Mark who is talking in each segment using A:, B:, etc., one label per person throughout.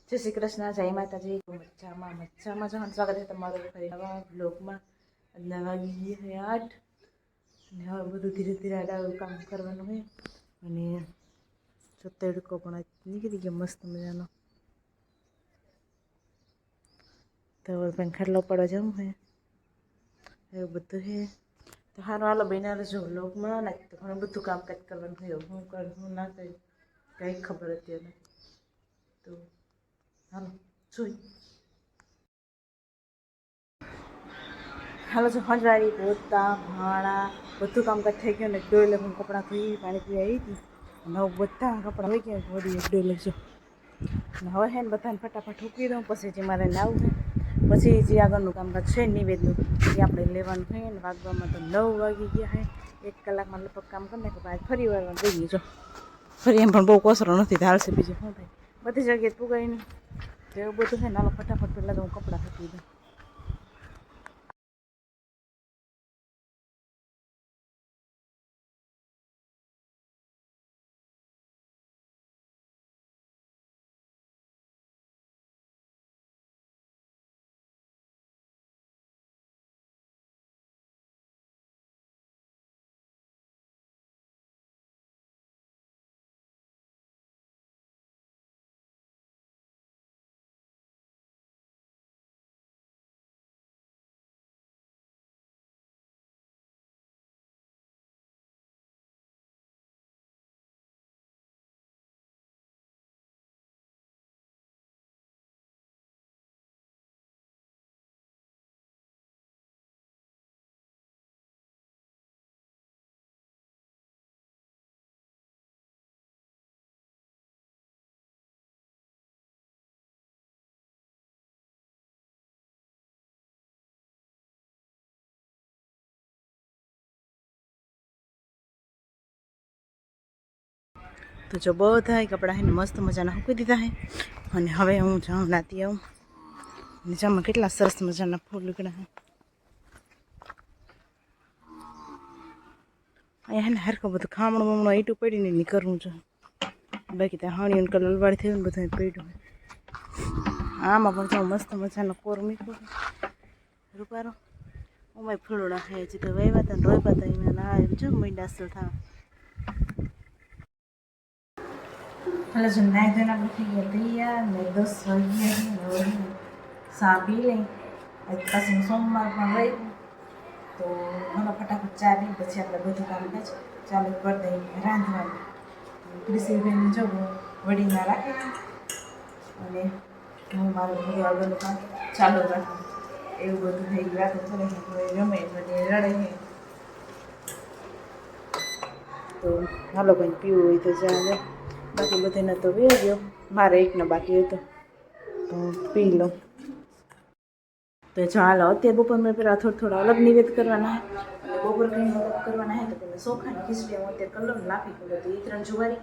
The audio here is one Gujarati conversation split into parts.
A: જય શ્રી કૃષ્ણ, જય માતાજી. મજામાં જવાનું સ્વાગત છે તમારું ફરી નવા બ્લોગમાં. આજના વાગી ગયા 8 અને હવે બધું ધીરે ધીરે આડાનું કામ કરવાનું હોય. અને જો તડકો પણ નીકળી ગયો મસ્ત મજાનો. તો પણ ખાટલો પડવા જવું હોય એવું બધું છે. તો સારું હાલો બહેના જો બ્લોગમાં નાખી તો ઘણું બધું કામકાજ કરવાનું હોય. હું કરું હું ના કરું કંઈ ખબર અત્યારે તો હાલો જોઈ. હાલો જો હંજવારી પોતા ભાણા બધું કામકાજ થઈ ગયું ને ડોલે હું કપડાં ધોઈ પાણી પીવા આવી હતી. અને બધા કપડાં હોય ગયા વળી એક ડોલે જો. અને હવે હે ને બધાને ફટાફટ મૂકી દઉં પછી જે મારે લાવવું છે પછી જે આગળનું કામકાજ છે નિવેદનું એ આપણે લેવાનું હોય ને. વાગવામાં તો 9 વાગી ગયા છે. 1 કલાકમાં લગભગ કામ કરી નાખે પણ ફરી વારવાનું થઈ ગયું જો. ફરી એમ પણ બહુ કોસરો નથી ધારશે બીજું શું થાય બધી જગ્યાએ પુગાય નહીં તો એવું બધું છે ને. હાલો ફટાફટ પહેલાં તો હું કપડાં મૂકી દઉં. તો જો બધા કપડાં છે ને મસ્ત મજાના મૂકી દીધા છે. અને હવે હું જાઉં નાતી આવું. અને જામાં કેટલા સરસ મજાના ફૂલ ઉગડ્યા છે. અહીંયા ને હરખું બધું ખામણું બમણું ઈટું પડીને નહીં કરવું છે. બાકી ત્યાં હાણીઓને કલર લલવાડી થયું ને બધું પડ્યું હોય. આમાં પણ જો મસ્ત મજાનો કોર મૂક્યો રૂપારો. ઓમાં ફૂલોડા ખાય છે તો વહેવા હતા ને રોપ્યા હતા એમાં ના આવ્યું છે મીંડા અસલ થવા. હાલો જો નાઈ ધોઈને આપણે થઈ ગયા તૈયાર ને 10 વાગ્યા સા પી લઈ. આજ પાછું સોમવાર પણ રહી તો હાલો ફટાફટ ચા પી પછી આપણે બધું કામકાજ ચાલુ કરી દઈએ રાંધવાનું. ક્રિશીબેન જો વડીમાં રાખે અને હું મારું બધું આગળનું કામ ચાલુ રાખું. એવું બધું થઈ ગયું. રાતે થોડી રમે એટલે રડે છે તો હાલો કંઈ પીવું હોય તો ચાલે. બાકી બધાને તો વે ગયો મારે એકનો બાકી હતો તો પી લો. તો જો હાલો અત્યારે બપોર મેં પહેલાં થોડા અલગ નિવેદ કરવાના છે. અને બપોર કંઈ અલગ કરવાના છે તો પેલા ચોખાની ખીચડી હું અત્યારે કલર લાપી કરું તો એ 3 જુવારી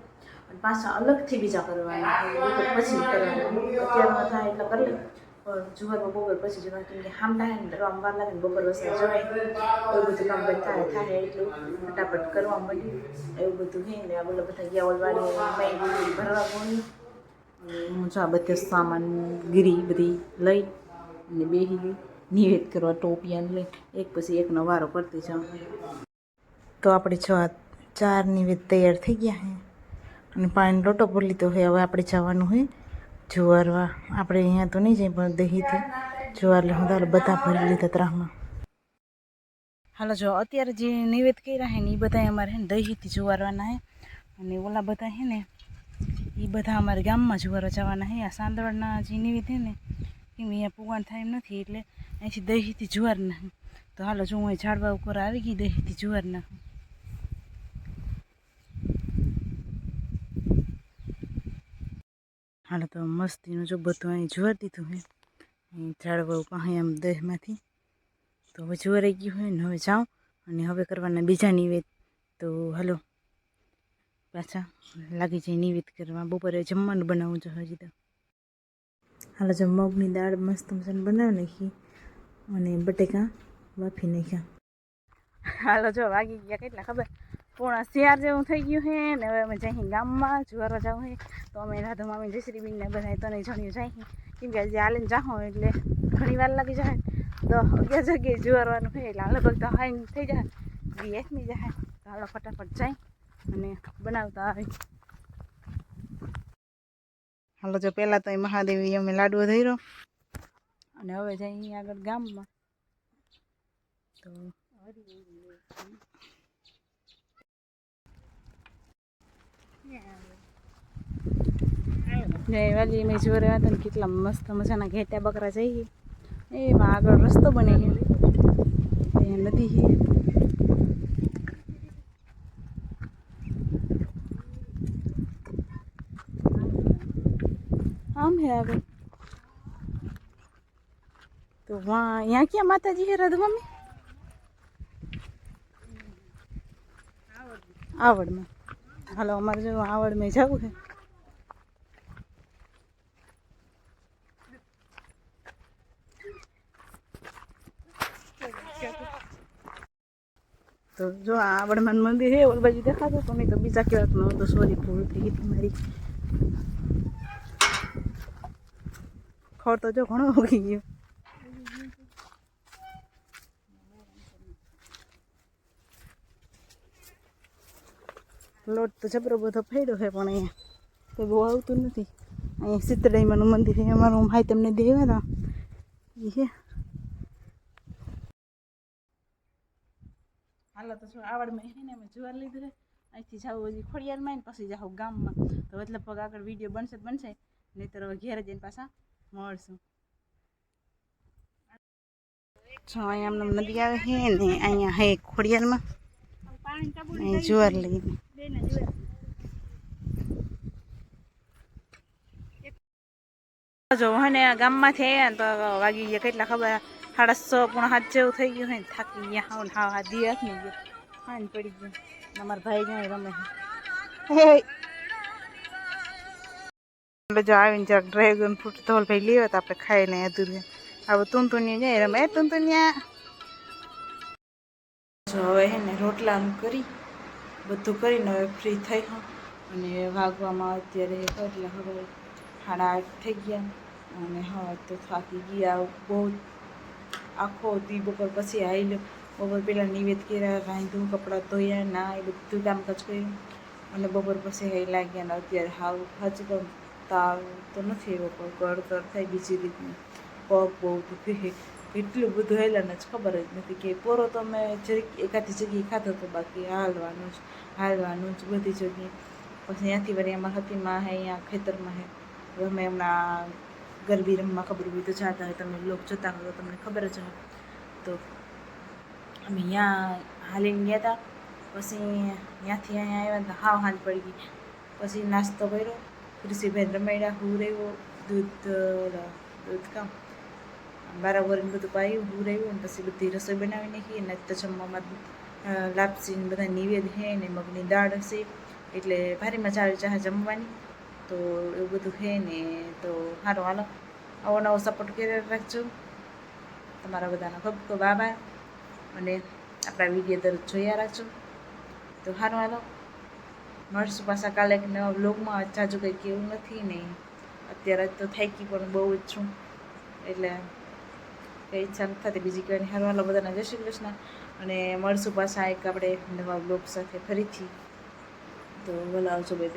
A: અને પાછા અલગથી બીજા કરવાના બપોર પછી કરવાના. અત્યારમાં થાય એટલે કરી લે પણ જુવારમાં બપોર પછી જવાનું કેમ કે હામટા હે ને રમ વાર લાગે ને બપોર વસા જવાય એવું બધું કામ થાય એટલું ફટાફટ કરવા માંડી એવું બધું છે ને. આ બોલો બધા ગયા ઓલવાડી મેં ભરવા ગોળી હું જો આ બધો સામાન ગીરી બધી લઈ અને બેસી નિવેદ કરવા ટોપિયાને લઈ એક પછી એકનો વારો કરતી જાઉં. તો આપણે 4 નિવેદ તૈયાર થઈ ગયા છે અને પાણી લોટો ભરી લીધો છે. હવે આપણે જવાનું હોય જુવારવા. આપણે અહીંયા તો નહીં જાય પણ દહીંથી જુવાર લે હું તારે બધા ભરી લીધા ત્રાહમાં. હાલો જો અત્યારે જે નિવેદ કર્યા છે ને એ બધા અમારે ને દહીંથી જુવારવાના છે. અને ઓલા બધા છે ને એ બધા અમારે ગામમાં જુવારવા જવાના છે. આ સાંદળના જે નિવેદ છે ને કેમ અહીંયા પુગાણ થાય એમ નથી એટલે અહીંથી દહીંથી જુવાર નાખું. તો હાલો જો હું અહીં ઝાડવા ઉપર આવી ગઈ દહીંથી જુવાર નાખું. હાલો તો મસ્તીનું જો બધું અહીં જુવાર દીધું હોય ઝાડવા ઉપર આમ દહીંમાંથી. તો હવે જુવારાઈ ગયું હોય ને હવે જાઉં અને હવે કરવાના બીજા નિવેદ. તો હાલો પાછા લાગી જાય નિવેદ કરવા. બપોરે જમવાનું બનાવવું છે હજી તો. હાલો જો મગની દાળ મસ્ત મજાને બનાવી નાખી અને બટેકા બાફી નાખ્યા. હાલો જો વાગી ગયા કેટલા ખબર પોણા 4 જેવું થઈ ગયું છે ને હવે અમે જઈએ ગામમાં જુવારો જવું છે તો અમે રાધુ મામી જયશ્રી ને બધા તને જણ્યું જાય કેમ કે આજે હાલીને જાઓ એટલે ઘણી વાર લાગી જાય 10-11 જગ્યાએ જુવારવાનું છે એટલે લગભગ તો હાઈ થઈ જાય 2 ની જાય તો હાલો ફટાફટ જાય અને બનાવતા આવી હાલો જો પહેલાં તો એ મહાદેવી અમે લાડવો ધર્યો અને હવે જઈએ આગળ ગામમાં તો વાલી મેં જોવા હતા ને કેટલા મસ્ત મજાના ઘેટા બકરા જઈએ એમાં આગળ રસ્તો બને છે નદી છે આમ હે આગળ તો वहाँ यहाँ क्या माता जी है राधु मम्मी आवड़ में हालो हमारे जो आवड़ में जाऊ है तो जो आवड़ में मंदिर है और बाजू देखा तो मैं तो बीजा के न तो सॉरी भूल थी गई मारी खर तो जो घणो हो गई लोट तो जबरो बधो फेड्यो है पण अहींया तो बहू आवतुं नथी अहींया સીતળાઈમાનું મંદિર છે અમારું ભાઈ તમને દેવા હતા એ છે હાલો તો શું આવડમાં છે ને અમે જુવાર લીધું છે અહીંથી જાવું હજી ખોડિયારમાં ને પછી જાઉં ગામમાં તો લગભગ આગળ વિડીયો બનશે નહીંતર હવે ઘેર જઈને પાછા મળશું જો અહીંયા અમને નદી આવે છે ને અહીંયા હે ખોડિયારમાં અહીં જુવાર લઈને જો હે ને ગામમાંથી આવ્યા ને તો વાગી ગયા કેટલા ખબર 6:30 જેવું થઈ ગયું હોય ને થાકી ગયા હાવ હા દિવસ ને ગયો ખાંડ પડી ગયું અમારા ભાઈ જાય રમે છે જો આવીને જરાક ડ્રેગન ફ્રૂટ ધોલ ભાઈ લેવા તો આપણે ખાઈ લઈએ અધૂરું હવે તુંતુનિયા જાય રમે તુંતુનિયા જો હવે હે ને રોટલા કરી બધું કરીને હવે ફ્રી થઈ હું અને વાગવામાં અત્યારે કેટલા ખબર 8:30 થઈ ગયા અને હવે તો થાકી ગયા બહુ આખો દી બપોર પછી આવી બપોર પહેલાં નિવેદ કર્યા રાંધું કપડાં ધોયા ના એ બધું કામકાજ કર્યું અને બપોર પછી હાઈ લાગ્યા ને અત્યારે હાવ હજી તો તાવ તો નથી એવો પણ કળકળ થાય બીજી રીતની પગ બહુ દુખે એટલું બધું હેલાને જ ખબર જ નથી કે પોરો તો અમે જરીક એકાદી જગ્યાએ ખાધો હતો બાકી હાલવાનું જ બધી જગ્યાએ પછી ત્યાંથી વળી અમારા હતીમાં હે અહીંયા ખેતરમાં હે અમે હમણાં ગરબી રમવા ખબર હોય તો જતા હોય તમે લોક જતા હોય તો તમને ખબર જ હોય તો અમે અહીંયા હાલીને ગયા હતા પછી ત્યાંથી અહીંયા આવ્યા હતા હાવ હાલ પડી ગઈ પછી નાસ્તો કર્યો કૃષિભાઈ રમાડ્યા હું રહ્યો દૂધ કામ બરાબર બધું પાયું હું રહ્યું ને પછી બધી રસોઈ બનાવી નાખી અને તો જમવામાં લાપસી ને બધા નિવેદ છે ને મગની દાળ હશે એટલે ભારે મજા આવી ચાહે જમવાની તો એવું બધું છે ને તો સારું હાલો આવો નવો સપોર્ટ કરી રાખજો તમારા બધાનો ખૂબ ખૂબ આભાર અને આપણા વિડીયો દરરોજ જોયા રાખજો તો સારું હાલો મળશું પાછા કાલે એક નવા વ્લોગમાં જાજુ કંઈ કેવું નથી ને અત્યારે તો થાકી પણ બહુ જ છું એટલે કંઈ ઈચ્છા નથી થતી બીજી કંઈ સારું હાલો બધાના જય શ્રી કૃષ્ણ અને મળશું પાછા એક આપણે નવા વ્લોગ સાથે ફરીથી તો બોલાવજો બે